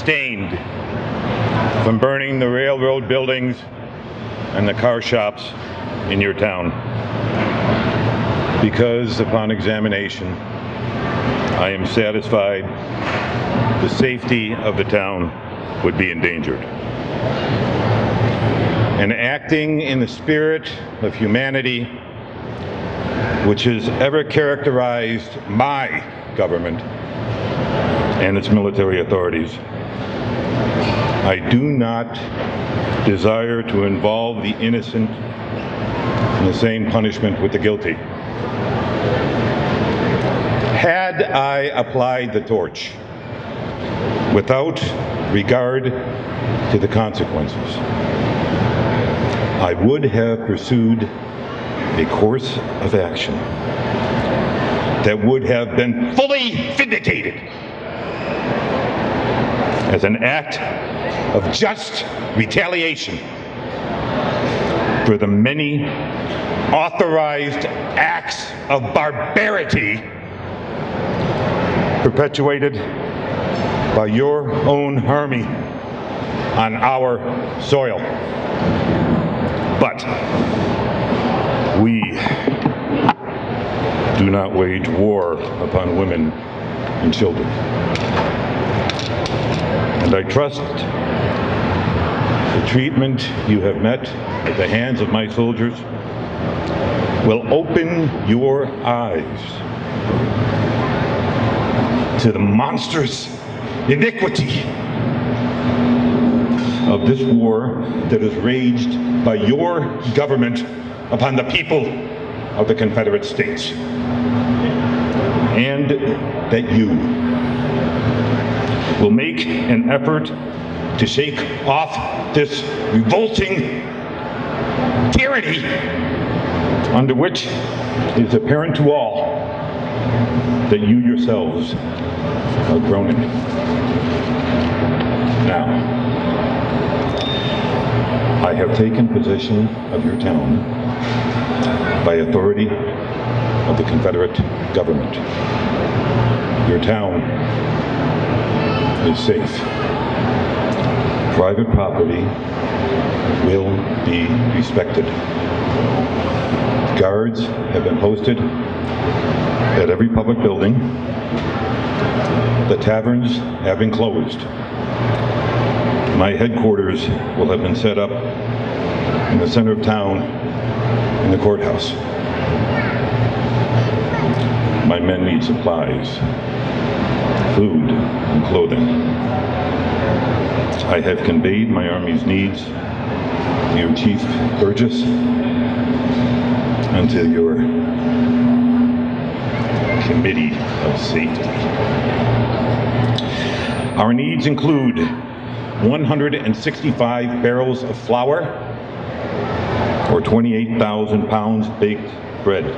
abstained from burning the railroad buildings and the car shops in your town, because upon examination, I am satisfied the safety of the town would be endangered. And acting in the spirit of humanity, which has ever characterized my government and its military authorities, I do not desire to involve the innocent in the same punishment with the guilty. Had I applied the torch without regard to the consequences, I would have pursued a course of action that would have been fully vindicated as an act of just retaliation for the many authorized acts of barbarity perpetuated by your own army on our soil. But we do not wage war upon women and children. And I trust the treatment you have met at the hands of my soldiers will open your eyes to the monstrous iniquity of this war that is waged by your government upon the people of the Confederate States, and that you will make an effort to shake off this revolting tyranny under which it is apparent to all that you yourselves are groaning. Now, I have taken possession of your town by authority of the Confederate government. Your town is safe. Private property will be respected. Guards have been posted at every public building. The taverns have been closed. My headquarters will have been set up in the center of town in the courthouse. My men need supplies, food, and clothing. I have conveyed my army's needs to your Chief Burgess and to your Committee of Safety. Our needs include 165 barrels of flour, or 28,000 pounds baked bread,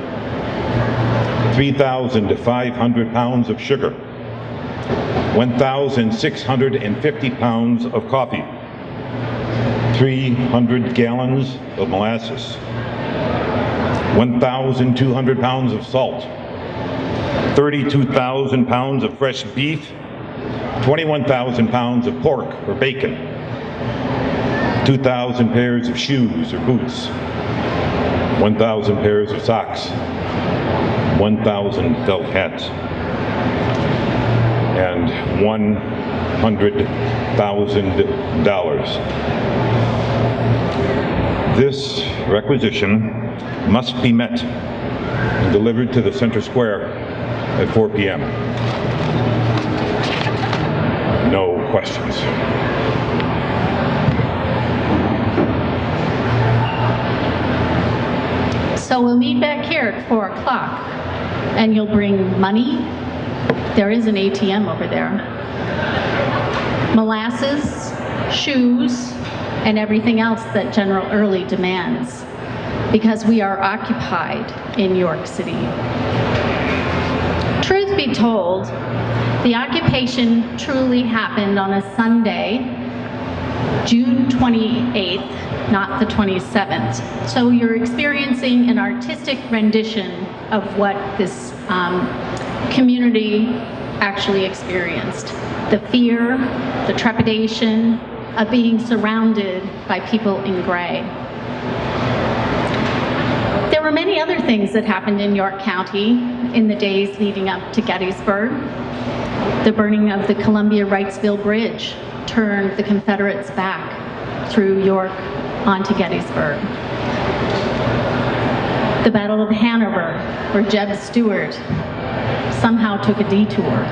3,000 to 500 pounds of sugar, 1,650 pounds of coffee, 300 gallons of molasses, 1,200 pounds of salt, 32,000 pounds of fresh beef, 21,000 pounds of pork or bacon, 2,000 pairs of shoes or boots, 1,000 pairs of socks, 1,000 felt hats, and $100,000. This requisition must be met and delivered to the Center Square at 4 p.m. No questions. So we'll meet back here at 4 o'clock, and you'll bring money. There is an ATM over there. Molasses, shoes, and everything else that General Early demands, because we are occupied in York City. Truth be told, the occupation truly happened on a Sunday, June 28th, not the 27th. So you're experiencing an artistic rendition of what this community actually experienced. The fear, the trepidation of being surrounded by people in gray. There were many other things that happened in York County in the days leading up to Gettysburg. The burning of the Columbia-Wrightsville Bridge turned the Confederates back through York onto Gettysburg. The Battle of Hanover, where Jeb Stuart somehow took a detour.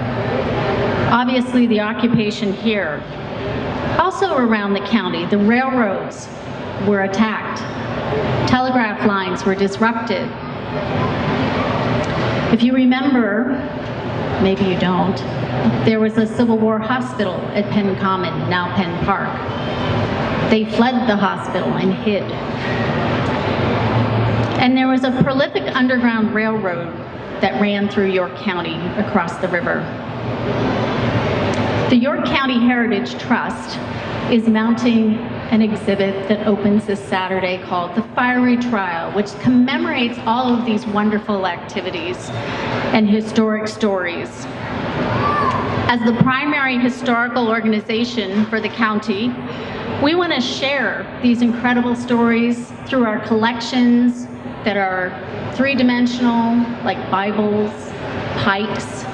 Obviously, the occupation here. Also around the county, the railroads were attacked. Telegraph lines were disrupted. If you remember, maybe you don't, there was a Civil War hospital at Penn Common, now Penn Park. They fled the hospital and hid. And there was a prolific underground railroad that ran through York County across the river. The York County Heritage Trust is mounting an exhibit that opens this Saturday called The Fiery Trial, which commemorates all of these wonderful activities and historic stories. As the primary historical organization for the county, we want to share these incredible stories through our collections that are three-dimensional, like Bibles, pikes,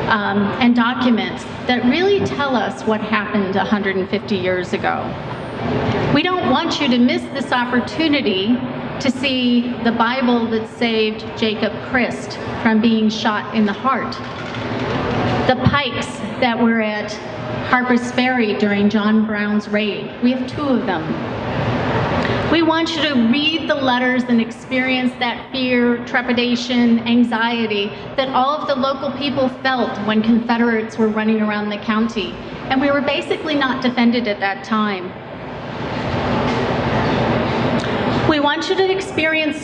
and documents that really tell us what happened 150 years ago. We don't want you to miss this opportunity to see the Bible that saved Jacob Christ from being shot in the heart, the pikes that were at Harper's Ferry during John Brown's raid. We have 2 of them. We want you to read the letters and experience that fear, trepidation, anxiety that all of the local people felt when Confederates were running around the county. And we were basically not defended at that time. We want you to experience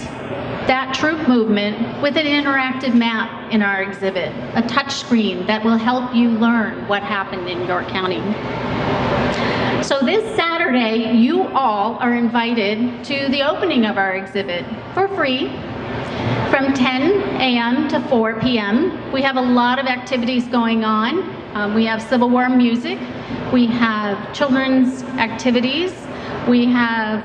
that troop movement with an interactive map in our exhibit, a touch screen that will help you learn what happened in York County. So this Saturday, you all are invited to the opening of our exhibit for free from 10 a.m. to 4 p.m. We have a lot of activities going on. We have Civil War music. We have children's activities. We have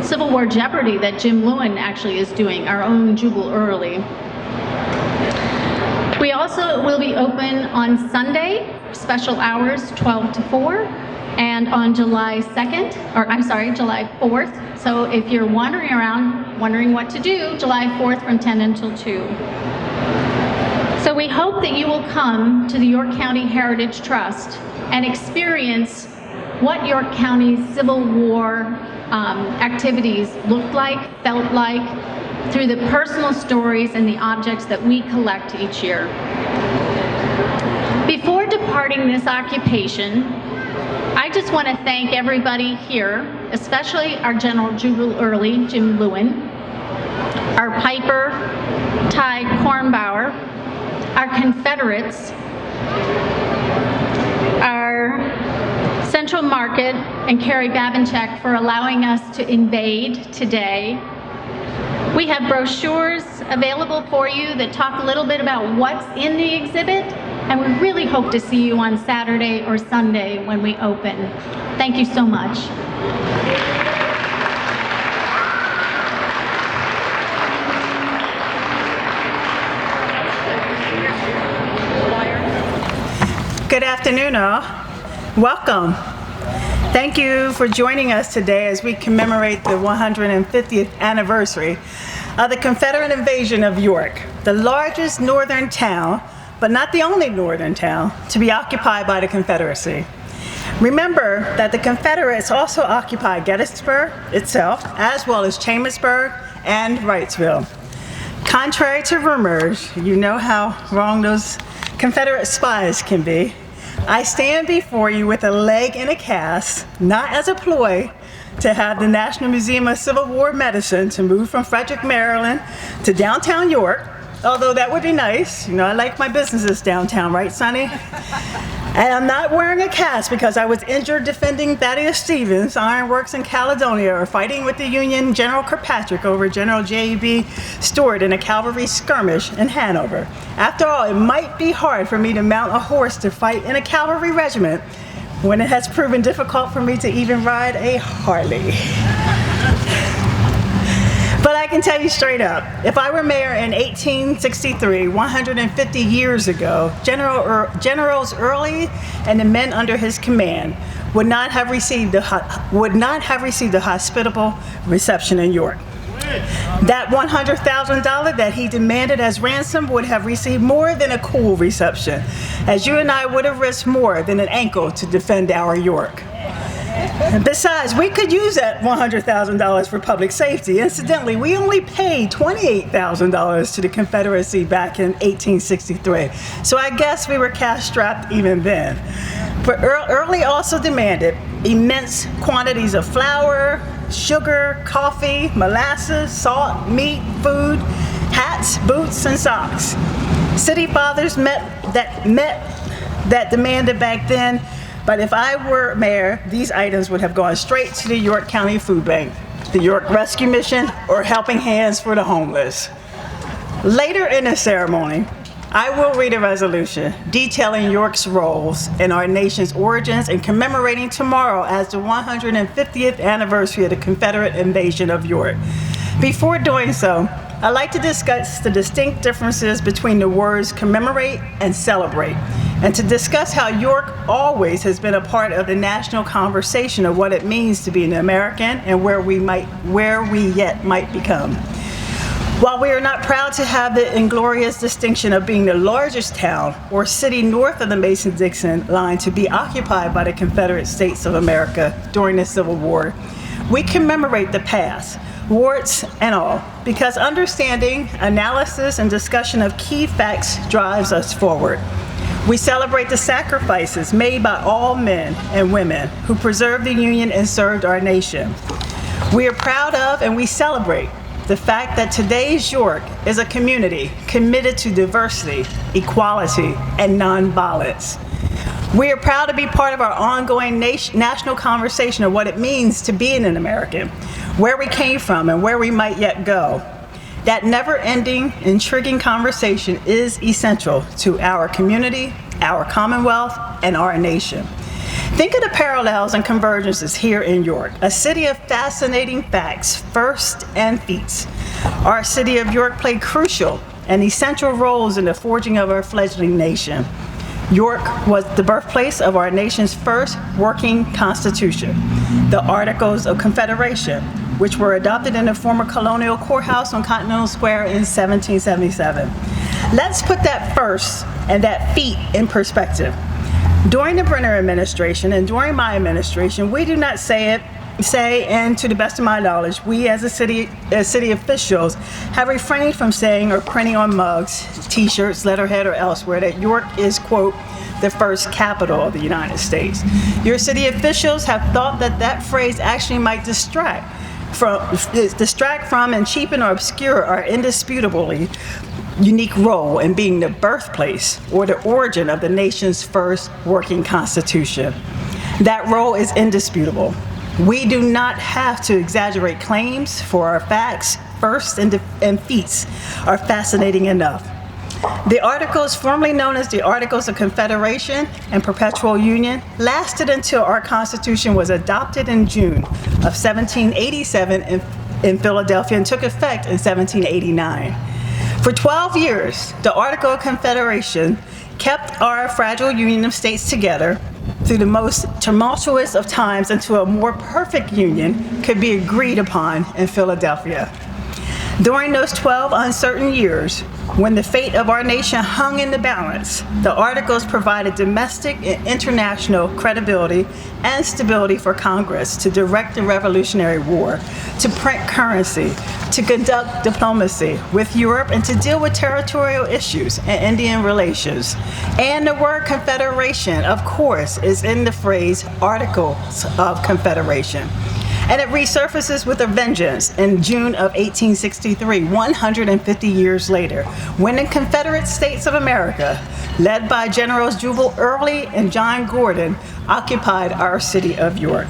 Civil War Jeopardy that Jim Lewin actually is doing, our own Jubal Early. We also will be open on Sunday, special hours 12 to 4, and on July 4th. So if you're wandering around, wondering what to do, July 4th from 10 until 2. So we hope that you will come to the York County Heritage Trust and experience what York County's Civil War activities looked like, felt like, through the personal stories and the objects that we collect each year. Before departing this occupation, I just want to thank everybody here, especially our General Jubal Early, Jim Lewin, our Piper, Ty Kornbauer, our Confederates, our Central Market, and Carrie Babinchak for allowing us to invade today. We have brochures available for you that talk a little bit about what's in the exhibit, and we really hope to see you on Saturday or Sunday when we open. Thank you so much. Good afternoon, all. Welcome. Thank you for joining us today as we commemorate the 150th anniversary of the Confederate invasion of York, the largest northern town, but not the only northern town, to be occupied by the Confederacy. Remember that the Confederates also occupied Gettysburg itself, as well as Chambersburg and Wrightsville. Contrary to rumors, you know how wrong those Confederate spies can be. I stand before you with a leg in a cast, not as a ploy to have the National Museum of Civil War Medicine to move from Frederick, Maryland to downtown York, although that would be nice. You know, I like my businesses downtown, right, Sonny? And I'm not wearing a cast because I was injured defending Thaddeus Stevens' Ironworks in Caledonia, or fighting with the Union General Kirkpatrick over General J.B. Stuart in a cavalry skirmish in Hanover. After all, it might be hard for me to mount a horse to fight in a cavalry regiment when it has proven difficult for me to even ride a Harley. But I can tell you straight up, if I were mayor in 1863, 150 years ago, Generals Early and the men under his command would not have received a hospitable reception in York. That $100,000 that he demanded as ransom would have received more than a cool reception, as you and I would have risked more than an ankle to defend our York. And besides, we could use that $100,000 for public safety. Incidentally, we only paid $28,000 to the Confederacy back in 1863. So I guess we were cash-strapped even then. But Early also demanded immense quantities of flour, sugar, coffee, molasses, salt, meat, food, hats, boots, and socks. City fathers met that demanded back then. But if I were mayor, these items would have gone straight to the York County Food Bank, the York Rescue Mission, or Helping Hands for the Homeless. Later in the ceremony, I will read a resolution detailing York's roles in our nation's origins and commemorating tomorrow as the 150th anniversary of the Confederate invasion of York. Before doing so, I'd like to discuss the distinct differences between the words commemorate and celebrate, and to discuss how York always has been a part of the national conversation of what it means to be an American and where we yet might become. While we are not proud to have the inglorious distinction of being the largest town or city north of the Mason-Dixon line to be occupied by the Confederate States of America during the Civil War, we commemorate the past, warts and all, because understanding, analysis, and discussion of key facts drives us forward. We celebrate the sacrifices made by all men and women who preserved the Union and served our nation. We are proud of and we celebrate the fact that today's York is a community committed to diversity, equality, and nonviolence. We are proud to be part of our ongoing national conversation of what it means to be an American, where we came from and where we might yet go. That never-ending, intriguing conversation is essential to our community, our Commonwealth, and our nation. Think of the parallels and convergences here in York, a city of fascinating facts, firsts, and feats. Our city of York played crucial and essential roles in the forging of our fledgling nation. York was the birthplace of our nation's first working constitution, the Articles of Confederation, which were adopted in the former colonial courthouse on Continental Square in 1777. Let's put that first and that feat in perspective. During the Brenner administration and during my administration, we do not say, and to the best of my knowledge, we as city officials have refrained from saying or printing on mugs, t-shirts, letterhead, or elsewhere that York is, quote, the first capital of the United States. Your city officials have thought that that phrase actually might distract from and cheapen or obscure our indisputably unique role in being the birthplace or the origin of the nation's first working constitution. That role is indisputable. We do not have to exaggerate claims, for our facts, firsts, and feats are fascinating enough. The Articles, formerly known as the Articles of Confederation and Perpetual Union, lasted until our Constitution was adopted in June of 1787 in Philadelphia and took effect in 1789. For 12 years, the Article of Confederation kept our fragile union of states together through the most tumultuous of times until a more perfect union could be agreed upon in Philadelphia. During those 12 uncertain years, when the fate of our nation hung in the balance, the Articles provided domestic and international credibility and stability for Congress to direct the Revolutionary War, to print currency, to conduct diplomacy with Europe, and to deal with territorial issues and Indian relations. And the word Confederation, of course, is in the phrase Articles of Confederation. And it resurfaces with a vengeance in June of 1863, 150 years later, when the Confederate States of America, led by Generals Jubal Early and John Gordon, occupied our city of York.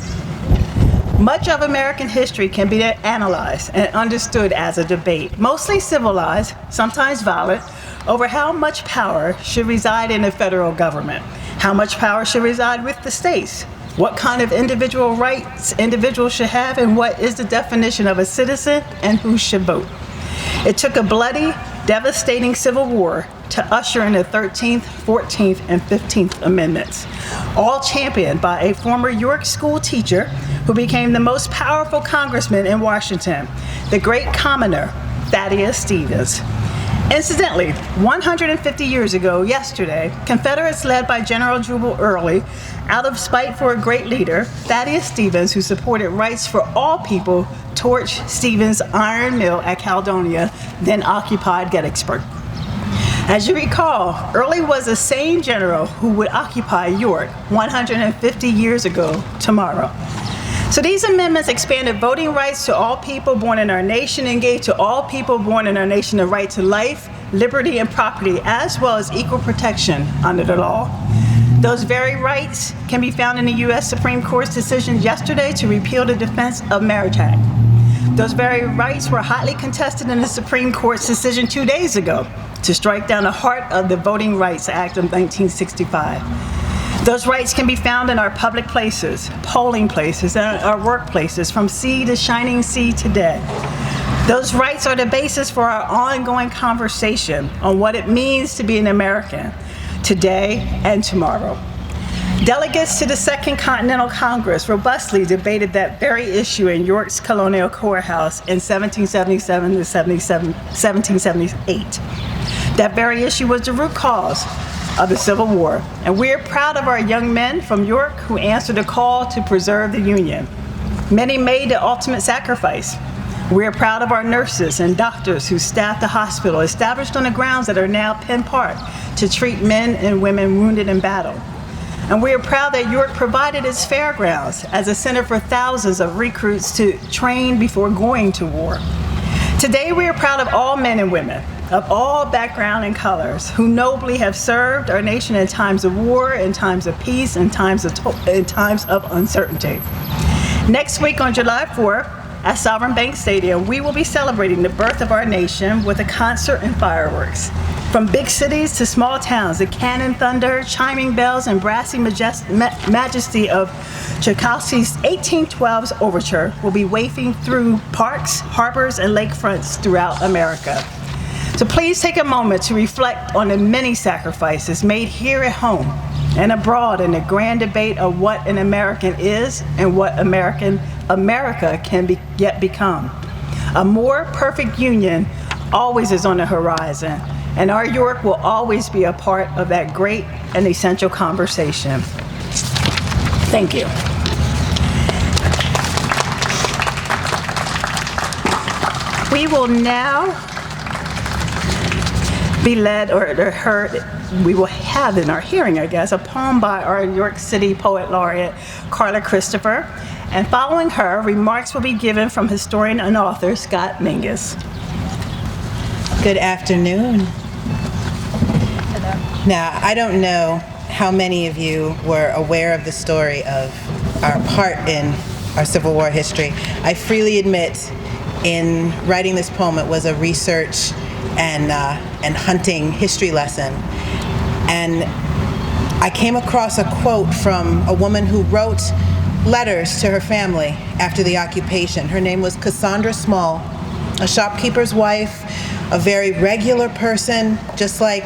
Much of American history can be analyzed and understood as a debate, mostly civilized, sometimes violent, over how much power should reside in the federal government, how much power should reside with the states, what kind of individual rights individuals should have, and what is the definition of a citizen and who should vote. It took a bloody, devastating civil war to usher in the 13th, 14th, and 15th Amendments, all championed by a former York school teacher who became the most powerful congressman in Washington, the great commoner, Thaddeus Stevens. Incidentally, 150 years ago, yesterday, Confederates led by General Jubal Early, out of spite for a great leader, Thaddeus Stevens, who supported rights for all people, torched Stevens' iron mill at Caledonia, then occupied Gettysburg. As you recall, Early was the same general who would occupy York 150 years ago tomorrow. So these amendments expanded voting rights to all people born in our nation and gave to all people born in our nation the right to life, liberty, and property, as well as equal protection under the law. Those very rights can be found in the U.S. Supreme Court's decision yesterday to repeal the Defense of Marriage Act. Those very rights were hotly contested in the Supreme Court's decision 2 days ago to strike down the heart of the Voting Rights Act of 1965. Those rights can be found in our public places, polling places, and our workplaces, from sea to shining sea today. Those rights are the basis for our ongoing conversation on what it means to be an American today and tomorrow. Delegates to the Second Continental Congress robustly debated that very issue in York's Colonial Courthouse in 1777 to 1778. That very issue was the root cause of the Civil War, and we are proud of our young men from York who answered the call to preserve the Union. Many made the ultimate sacrifice. We are proud of our nurses and doctors who staffed the hospital, established on the grounds that are now Penn Park, to treat men and women wounded in battle. And we are proud that York provided its fairgrounds as a center for thousands of recruits to train before going to war. Today we are proud of all men and women of all background and colors who nobly have served our nation in times of war, in times of peace, in times of uncertainty. Next week on July 4th at Sovereign Bank Stadium, we will be celebrating the birth of our nation with a concert and fireworks. From big cities to small towns, the cannon thunder, chiming bells, and brassy majesty of Tchaikovsky's 1812's overture will be wafting through parks, harbors, and lakefronts throughout America. So please take a moment to reflect on the many sacrifices made here at home and abroad in the grand debate of what an American is and what America can yet become. A more perfect union always is on the horizon, and our York will always be a part of that great and essential conversation. Thank you. We will now be led or heard, we will have in our hearing, I guess, a poem by our York City Poet Laureate, Carla Christopher. And following her, remarks will be given from historian and author Scott Mingus. Good afternoon. Now, I don't know how many of you were aware of the story of our part in our Civil War history. I freely admit, in writing this poem, it was a research and hunting history lesson. And I came across a quote from a woman who wrote letters to her family after the occupation. Her name was Cassandra Small, a shopkeeper's wife, a very regular person, just like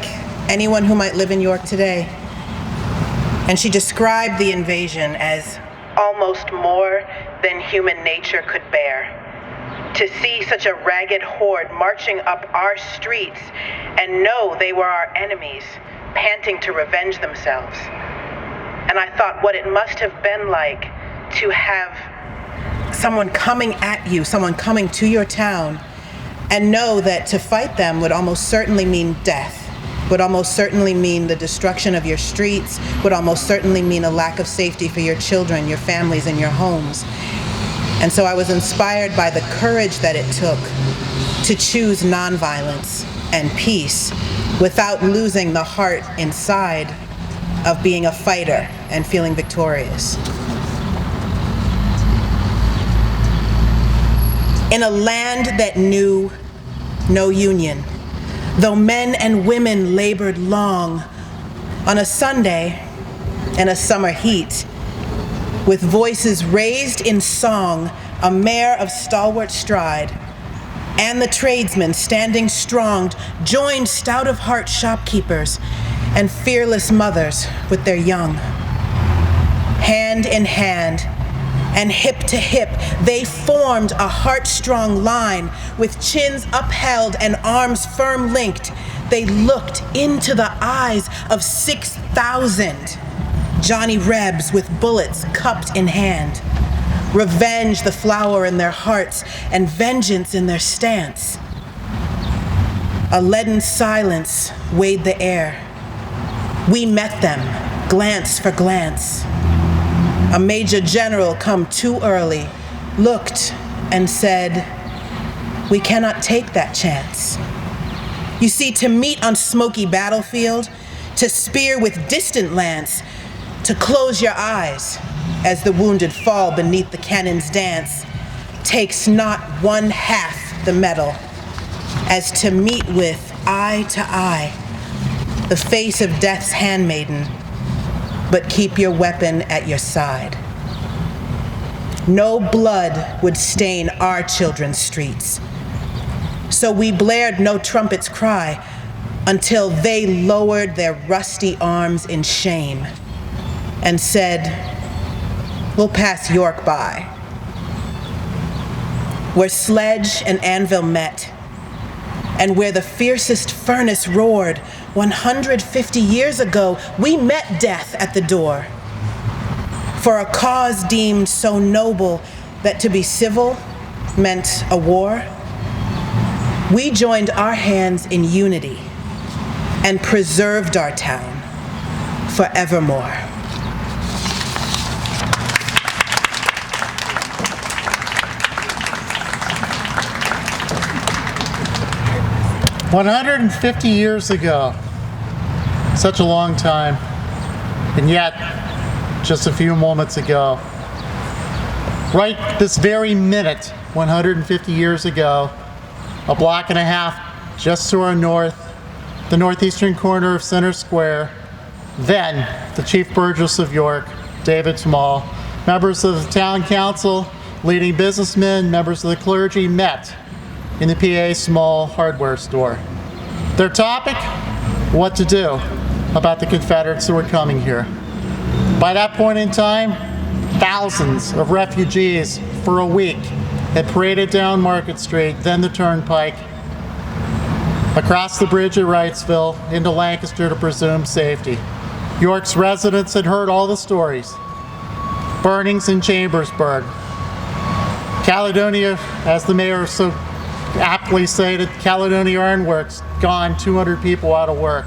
anyone who might live in York today. And she described the invasion as almost more than human nature could bear. To see such a ragged horde marching up our streets and know they were our enemies, panting to revenge themselves. And I thought what it must have been like to have someone coming at you, someone coming to your town, and know that to fight them would almost certainly mean death, would almost certainly mean the destruction of your streets, would almost certainly mean a lack of safety for your children, your families, and your homes. And so I was inspired by the courage that it took to choose nonviolence and peace without losing the heart inside of being a fighter and feeling victorious. In a land that knew no union, though men and women labored long on a Sunday in a summer heat, with voices raised in song, a mare of stalwart stride, and the tradesmen standing strong joined stout of heart shopkeepers and fearless mothers with their young. Hand in hand and hip to hip, they formed a heart-strong line with chins upheld and arms firm linked. They looked into the eyes of 6,000 Johnny Rebs with bullets cupped in hand. Revenge the flower in their hearts and vengeance in their stance. A leaden silence weighed the air. We met them, glance for glance. A major general come too early, looked and said, "We cannot take that chance." You see, to meet on smoky battlefield, to spear with distant lance, to close your eyes as the wounded fall beneath the cannon's dance, takes not one half the mettle as to meet with eye to eye the face of death's handmaiden, but keep your weapon at your side. No blood would stain our children's streets, so we blared no trumpet's cry until they lowered their rusty arms in shame and said, "We'll pass York by." Where sledge and anvil met, and where the fiercest furnace roared, 150 years ago, we met death at the door. For a cause deemed so noble that to be civil meant a war, we joined our hands in unity and preserved our town forevermore. "150 years ago, such a long time, and yet just a few moments ago, right this very minute, 150 years ago, a block and a half just to our north, the northeastern corner of Center Square, then the Chief Burgess of York, David Small, members of the town council, leading businessmen, members of the clergy met in the PA Small hardware store. Their topic, what to do about the Confederates who were coming here. By that point in time, thousands of refugees for a week had paraded down Market Street, then the Turnpike, across the bridge at Wrightsville, into Lancaster to presumed safety. York's residents had heard all the stories. Burnings in Chambersburg. Caledonia, as the mayor so aptly stated, Caledonia Ironworks, gone, 200 people out of work.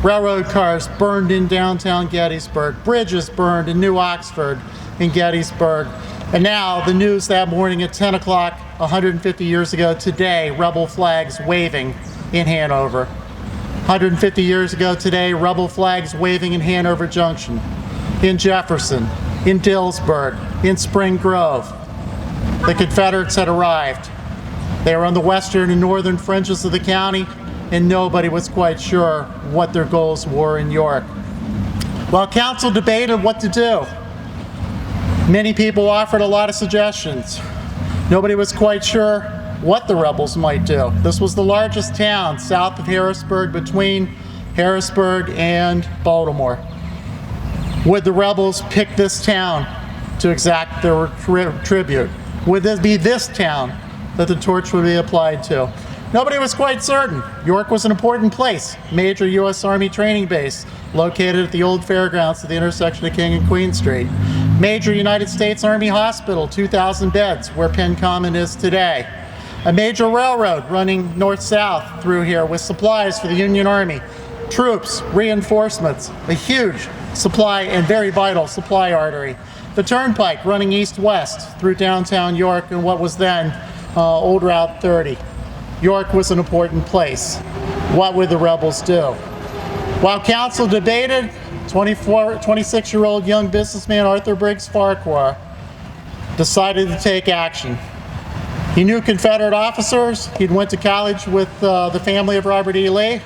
Railroad cars burned in downtown Gettysburg. Bridges burned in New Oxford in Gettysburg. And now the news that morning at 10 o'clock, 150 years ago today, rebel flags waving in Hanover. 150 years ago today, rebel flags waving in Hanover Junction, in Jefferson, in Dillsburg, in Spring Grove. The Confederates had arrived. They were on the western and northern fringes of the county, and nobody was quite sure what their goals were in York. While council debated what to do, many people offered a lot of suggestions. Nobody was quite sure what the rebels might do. This was the largest town south of Harrisburg, between Harrisburg and Baltimore. Would the rebels pick this town to exact their tribute? Would it be this town that the torch would be applied to? Nobody was quite certain. York was an important place, major U.S. Army training base, located at the old fairgrounds at the intersection of King and Queen Street. Major United States Army hospital, 2,000 beds, where Penn Common is today. A major railroad running north-south through here with supplies for the Union Army, troops, reinforcements, a huge supply and very vital supply artery. the turnpike running east-west through downtown York and what was then Old Route 30. York was an important place. What would the rebels do? While council debated, 26-year-old young businessman Arthur Briggs Farquhar decided to take action. He knew Confederate officers. He'd went to college with the family of Robert E. Lee.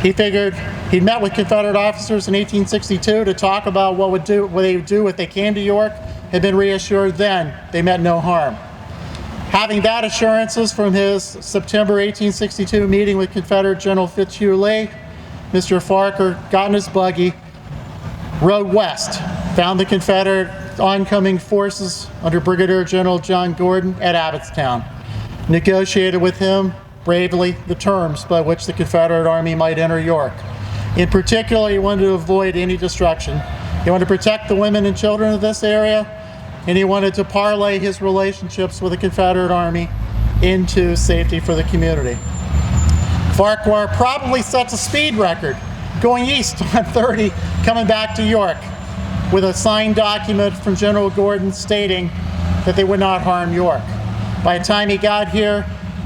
He figured he'd met with Confederate officers in 1862 to talk about what they would do if they came to York. Had been reassured then they meant no harm. Having that assurances from his September 1862 meeting with Confederate General Fitzhugh Lee, Mr. Farquhar got in his buggy, rode west, found the Confederate oncoming forces under Brigadier General John Gordon at Abbottstown, negotiated with him bravely the terms by which the Confederate Army might enter York. In particular, he wanted to avoid any destruction. He wanted to protect the women and children of this area, and he wanted to parlay his relationships with the Confederate Army into safety for the community. Farquhar probably sets a speed record going east on 30, coming back to York, with a signed document from General Gordon stating that they would not harm York. By the time he got here,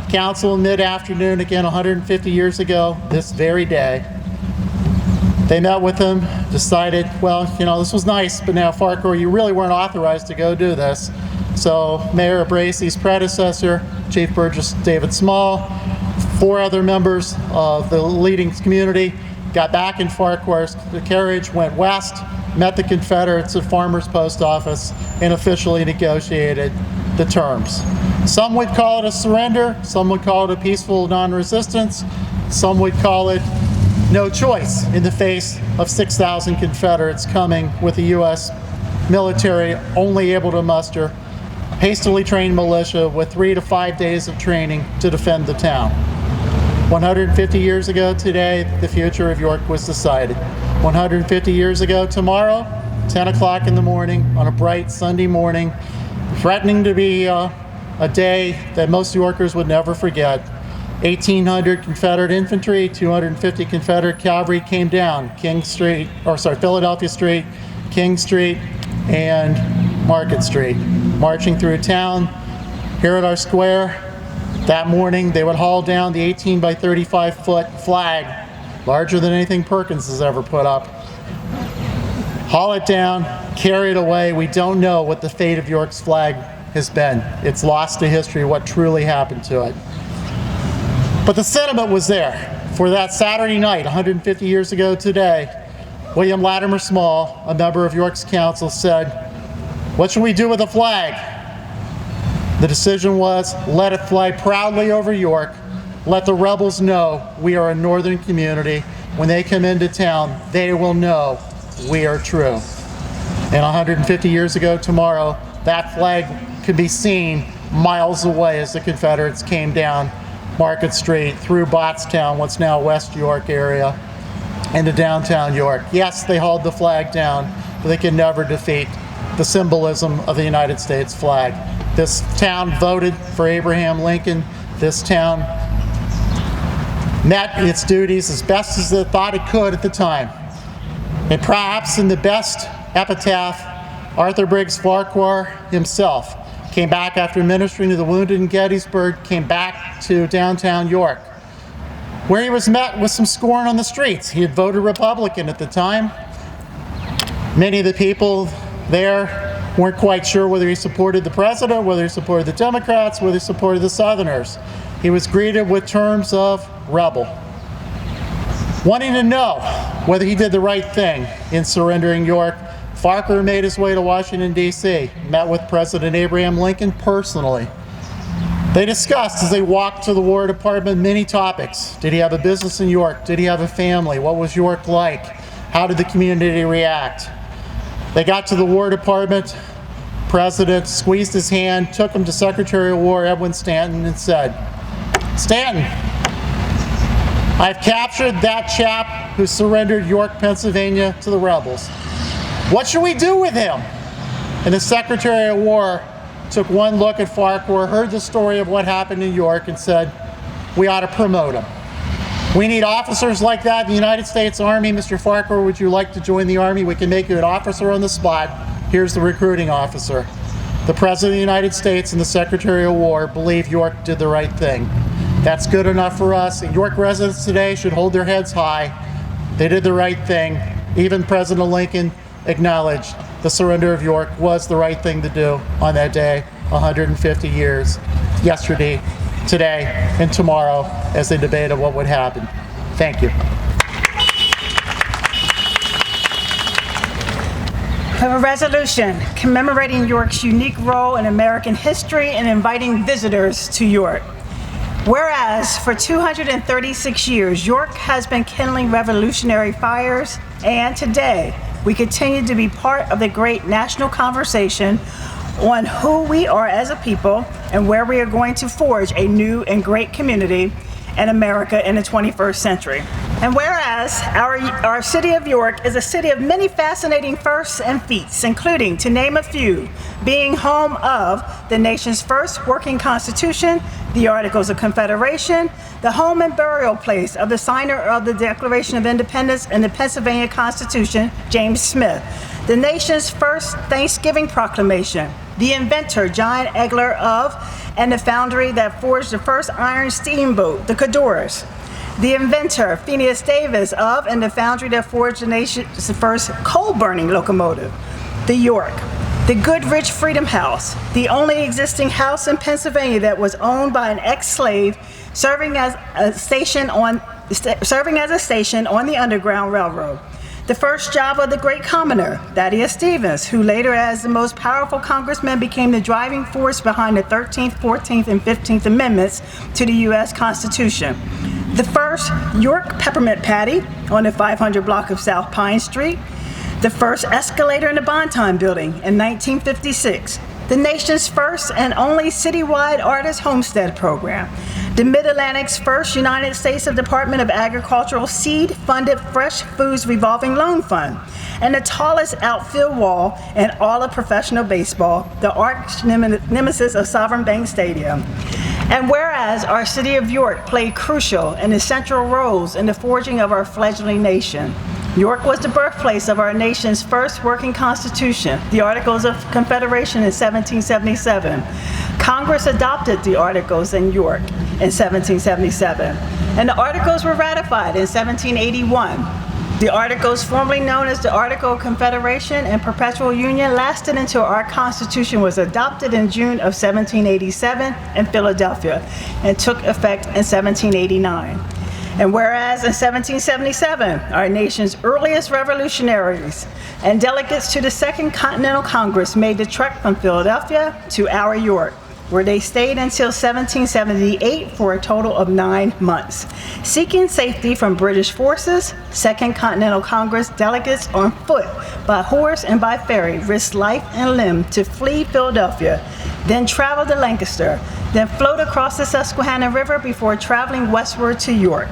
council in mid-afternoon, again 150 years ago, this very day, they met with him, decided, well, you know, this was nice, but now Farquhar, you really weren't authorized to go do this. So Mayor Bracey's predecessor, Chief Burgess David Small, 4 other members of the leading community got back in Farquhar's carriage, went west, met the Confederates at Farmers Post Office, and officially negotiated the terms. Some would call it a surrender, some would call it a peaceful non-resistance, some would call it no choice in the face of 6,000 Confederates coming with the U.S. military only able to muster hastily trained militia with 3 to 5 days of training to defend the town. 150 years ago today, the future of York was decided. 150 years ago tomorrow, 10 o'clock in the morning on a bright Sunday morning, threatening to be a day that most Yorkers would never forget, 1,800 Confederate infantry, 250 Confederate cavalry came down Philadelphia Street, King Street, and Market Street, marching through town. Here at our square, that morning, they would haul down the 18 by 35 foot flag, larger than anything Perkins has ever put up. Haul it down, carry it away. We don't know what the fate of York's flag has been. It's lost to history what truly happened to it. But the sentiment was there. For that Saturday night, 150 years ago today, William Latimer Small, a member of York's council, said, "What should we do with the flag?" The decision was, let it fly proudly over York. Let the rebels know we are a northern community. When they come into town, they will know we are true. And 150 years ago tomorrow, that flag could be seen miles away as the Confederates came down Market Street, through Bottstown, what's now West York area, into downtown York. Yes, they hauled the flag down, but they can never defeat the symbolism of the United States flag. This town voted for Abraham Lincoln. This town met its duties as best as it thought it could at the time. And perhaps in the best epitaph, Arthur Briggs Farquhar himself came back after ministering to the wounded in Gettysburg, came back to downtown York, where he was met with some scorn on the streets. He had voted Republican at the time. Many of the people there weren't quite sure whether he supported the president, whether he supported the Democrats, whether he supported the Southerners. He was greeted with terms of rebel. Wanting to know whether he did the right thing in surrendering York, Farquhar made his way to Washington, D.C., met with President Abraham Lincoln personally. They discussed, as they walked to the War Department, many topics. Did he have a business in York? Did he have a family? What was York like? How did the community react? They got to the War Department. President squeezed his hand, took him to Secretary of War Edwin Stanton, and said, "Stanton, I've captured that chap who surrendered York, Pennsylvania to the rebels. What should we do with him?" And the Secretary of War took one look at Farquhar, heard the story of what happened in York, and said, "We ought to promote him. We need officers like that in the United States Army. Mr. Farquhar, would you like to join the Army? We can make you an officer on the spot. here's the recruiting officer. The President of the United States and the Secretary of War believe York did the right thing. That's good enough for us. York residents today should hold their heads high. They did the right thing. Even President Lincoln acknowledged the surrender of York was the right thing to do on that day, 150 years, yesterday, today, and tomorrow, as they debated what would happen. Thank you. We have a resolution commemorating York's unique role in American history and inviting visitors to York. Whereas for 236 years, York has been kindling revolutionary fires, and today we continue to be part of the great national conversation on who we are as a people and where we are going to forge a new and great community in America in the 21st century. And whereas our city of York is a city of many fascinating firsts and feats, including, to name a few, being home of the nation's first working constitution, the Articles of Confederation, the home and burial place of the signer of the Declaration of Independence and the Pennsylvania Constitution, James Smith, the nation's first Thanksgiving proclamation, the inventor, John Egler of, and the foundry that forged the first iron steamboat, the Codorus, the inventor, Phineas Davis of, and the foundry that forged the nation's first coal-burning locomotive, the York, the Goodrich Freedom House, the only existing house in Pennsylvania that was owned by an ex-slave serving as a station on the Underground Railroad. The first job of the great commoner, Thaddeus Stevens, who later as the most powerful congressman became the driving force behind the 13th, 14th, and 15th Amendments to the U.S. Constitution. The first York peppermint patty on the 500 block of South Pine Street. The first escalator in the Bonton Building in 1956. The nation's first and only citywide artist homestead program. The Mid-Atlantic's first United States Department of Agricultural seed-funded fresh foods revolving loan fund. And the tallest outfield wall in all of professional baseball, the arch nemesis of Sovereign Bank Stadium. And whereas our city of York played crucial and essential roles in the forging of our fledgling nation, York was the birthplace of our nation's first working constitution, the Articles of Confederation in 1777. Congress adopted the Articles in York in 1777, and the Articles were ratified in 1781. The Articles, formerly known as the Article of Confederation and Perpetual Union, lasted until our Constitution was adopted in June of 1787 in Philadelphia and took effect in 1789. And whereas in 1777, our nation's earliest revolutionaries and delegates to the Second Continental Congress made the trek from Philadelphia to our York, where they stayed until 1778 for a total of 9 months. Seeking safety from British forces, Second Continental Congress delegates on foot, by horse and by ferry, risked life and limb to flee Philadelphia, then travel to Lancaster, then float across the Susquehanna River before traveling westward to York.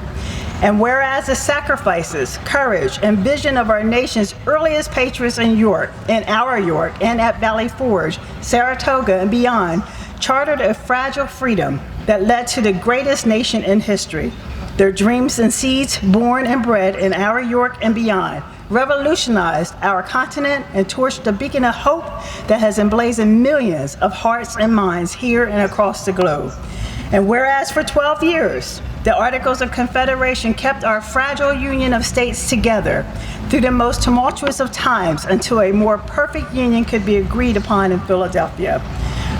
And whereas the sacrifices, courage, and vision of our nation's earliest patriots in York, and at Valley Forge, Saratoga, and beyond, chartered a fragile freedom that led to the greatest nation in history. Their dreams and seeds, born and bred in our York and beyond, revolutionized our continent and torched the beacon of hope that has emblazoned millions of hearts and minds here and across the globe. And whereas for 12 years, the Articles of Confederation kept our fragile union of states together through the most tumultuous of times until a more perfect union could be agreed upon in Philadelphia.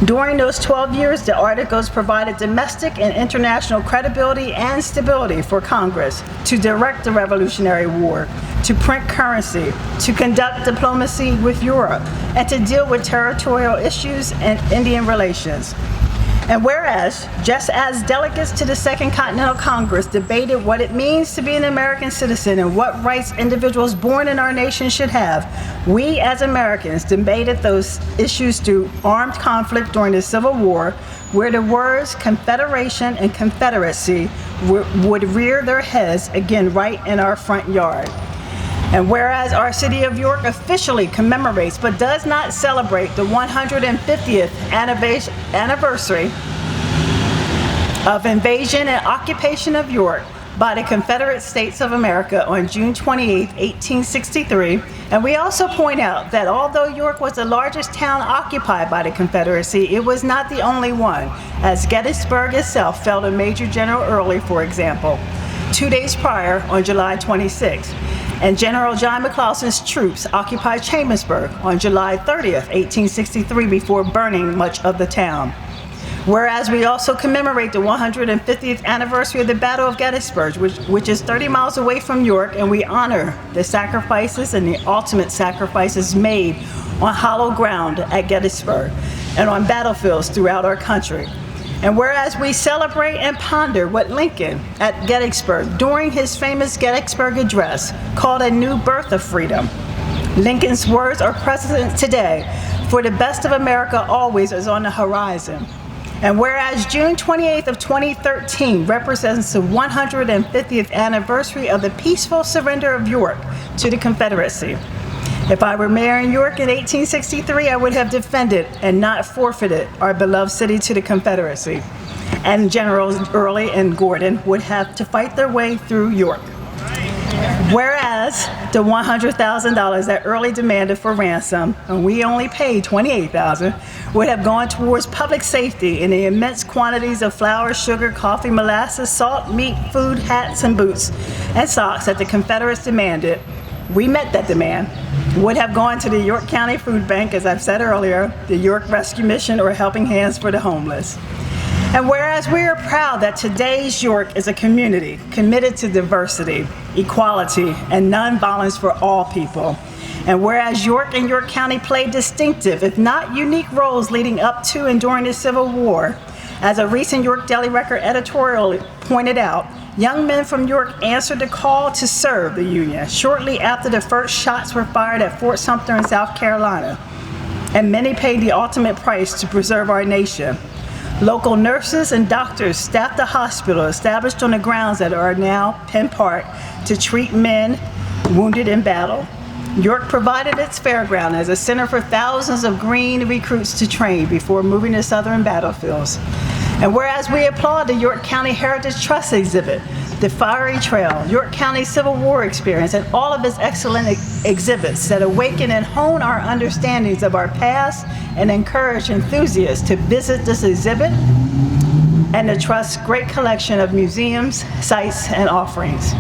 During those 12 years, the Articles provided domestic and international credibility and stability for Congress to direct the Revolutionary War, to print currency, to conduct diplomacy with Europe, and to deal with territorial issues and Indian relations. And whereas, just as delegates to the Second Continental Congress debated what it means to be an American citizen and what rights individuals born in our nation should have, we as Americans debated those issues through armed conflict during the Civil War, where the words Confederation and Confederacy would rear their heads again right in our front yard. And whereas our city of York officially commemorates but does not celebrate the 150th anniversary of invasion and occupation of York, by the Confederate States of America on June 28, 1863, and we also point out that although York was the largest town occupied by the Confederacy, it was not the only one, as Gettysburg itself fell to Major General Early, for example, 2 days prior on July 26, and General John McClellan's troops occupied Chambersburg on July 30th, 1863, before burning much of the town. Whereas we also commemorate the 150th anniversary of the Battle of Gettysburg, which is 30 miles away from York, and we honor the sacrifices and the ultimate sacrifices made on hollow ground at Gettysburg and on battlefields throughout our country. And whereas we celebrate and ponder what Lincoln at Gettysburg, during his famous Gettysburg Address, called a new birth of freedom, Lincoln's words are present today, for the best of America always is on the horizon. And whereas June 28th of 2013 represents the 150th anniversary of the peaceful surrender of York to the Confederacy. If I were mayor in York in 1863, I would have defended and not forfeited our beloved city to the Confederacy. And Generals Early and Gordon would have to fight their way through York. Whereas the $100,000 that Early demanded for ransom, and we only paid $28,000, would have gone towards public safety in the immense quantities of flour, sugar, coffee, molasses, salt, meat, food, hats, and boots, and socks that the Confederates demanded. We met that demand. Would have gone to the York County Food Bank, as I've said earlier, the York Rescue Mission, or Helping Hands for the Homeless. And whereas we are proud that today's York is a community committed to diversity, equality, and nonviolence for all people, and whereas York and York County played distinctive, if not unique, roles leading up to and during the Civil War, as a recent York Daily Record editorial pointed out, young men from York answered the call to serve the Union shortly after the first shots were fired at Fort Sumter in South Carolina, and many paid the ultimate price to preserve our nation. Local nurses and doctors staffed the hospital established on the grounds that are now Penn Park to treat men wounded in battle. York provided its fairground as a center for thousands of green recruits to train before moving to southern battlefields. And whereas we applaud the York County Heritage Trust exhibit, the Fiery Trail, York County Civil War experience, and all of its excellent exhibits that awaken and hone our understandings of our past and encourage enthusiasts to visit this exhibit and the Trust's great collection of museums, sites, and offerings.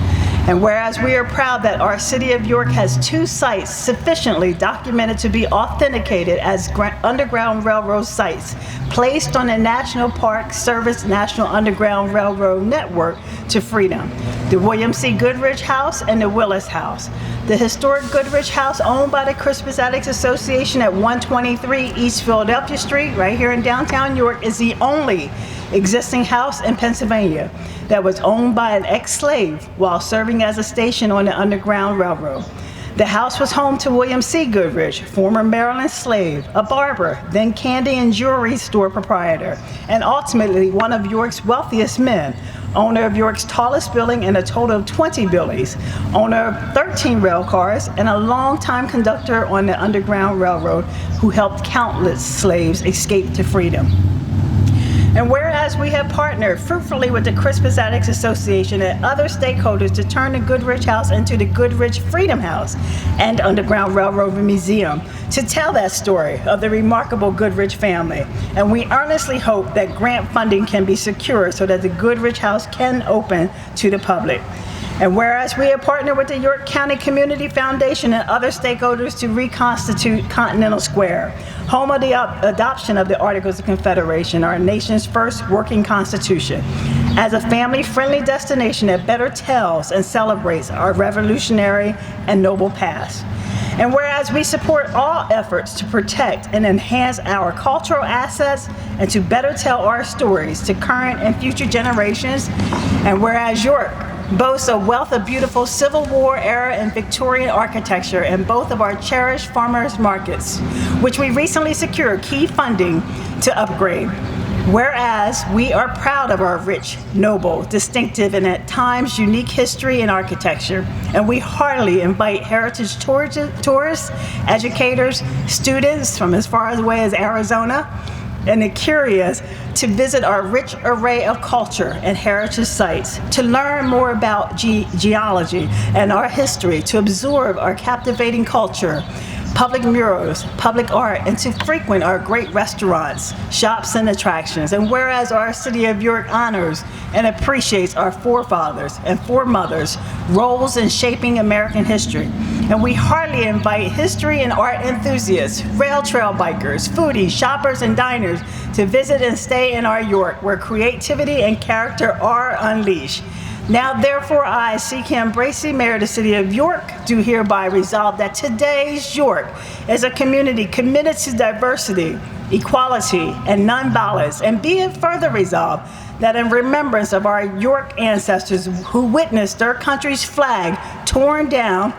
And whereas we are proud that our city of York has 2 sites sufficiently documented to be authenticated as Underground Railroad sites placed on the National Park Service National Underground Railroad Network to freedom, the William C. Goodrich House and the Willis House. The historic Goodrich House, owned by the Crispus Attucks Association at 123 East Philadelphia Street, right here in downtown York, is the only existing house in Pennsylvania that was owned by an ex-slave while serving as a station on the Underground Railroad. The house was home to William C. Goodrich, former Maryland slave, a barber, then candy and jewelry store proprietor, and ultimately one of York's wealthiest men, owner of York's tallest building and a total of 20 buildings, owner of 13 rail cars, and a longtime conductor on the Underground Railroad who helped countless slaves escape to freedom. And whereas we have partnered fruitfully with the Crispus Attucks Association and other stakeholders to turn the Goodrich House into the Goodrich Freedom House and Underground Railroad Museum to tell that story of the remarkable Goodrich family. And we earnestly hope that grant funding can be secured so that the Goodrich House can open to the public. And whereas we have partnered with the York County Community Foundation and other stakeholders to reconstitute Continental Square, home of the adoption of the Articles of Confederation, our nation's first working constitution, as a family-friendly destination that better tells and celebrates our revolutionary and noble past. And whereas we support all efforts to protect and enhance our cultural assets and to better tell our stories to current and future generations, and whereas York boasts a wealth of beautiful Civil War era and Victorian architecture in both of our cherished farmers markets, which we recently secured key funding to upgrade. Whereas we are proud of our rich, noble, distinctive, and at times unique history and architecture, and we heartily invite heritage tourists, educators, students from as far away as Arizona, and the curious to visit our rich array of culture and heritage sites, to learn more about geology and our history, to absorb our captivating culture, public murals, public art, and to frequent our great restaurants, shops, and attractions. And whereas our city of York honors and appreciates our forefathers and foremothers' roles in shaping American history, and we heartily invite history and art enthusiasts, rail trail bikers, foodies, shoppers, and diners to visit and stay in our York, where creativity and character are unleashed. Now, therefore, I, C. Kim Bracey, Mayor of the City of York, do hereby resolve that today's York is a community committed to diversity, equality, and nonviolence, and be it further resolved that in remembrance of our York ancestors who witnessed their country's flag torn down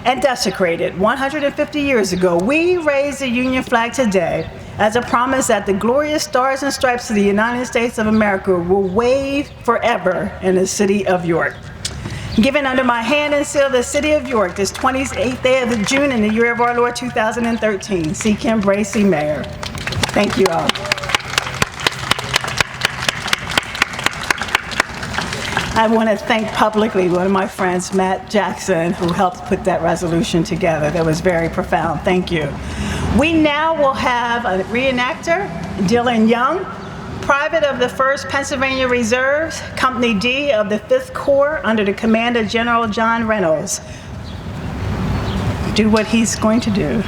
and desecrated 150 years ago, we raise the Union flag today as a promise that the glorious stars and stripes of the United States of America will wave forever in the city of York. Given under my hand and seal the city of York this 28th day of June in the year of our Lord 2013, C. Kim Bracey, Mayor. Thank you all. I want to thank publicly one of my friends, Matt Jackson, who helped put that resolution together. That was very profound. Thank you. We now will have a reenactor, Dylan Young, Private of the 1st Pennsylvania Reserves, Company D of the 5th Corps under the command of General John Reynolds. Do what he's going to do.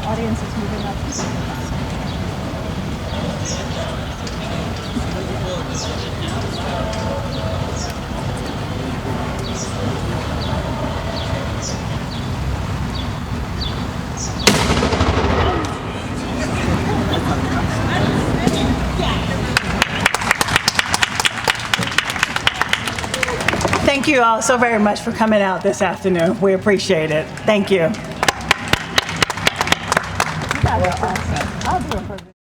Audience is moving up. Thank you all so very much for coming out this afternoon. We appreciate it. Thank you. I'll do it.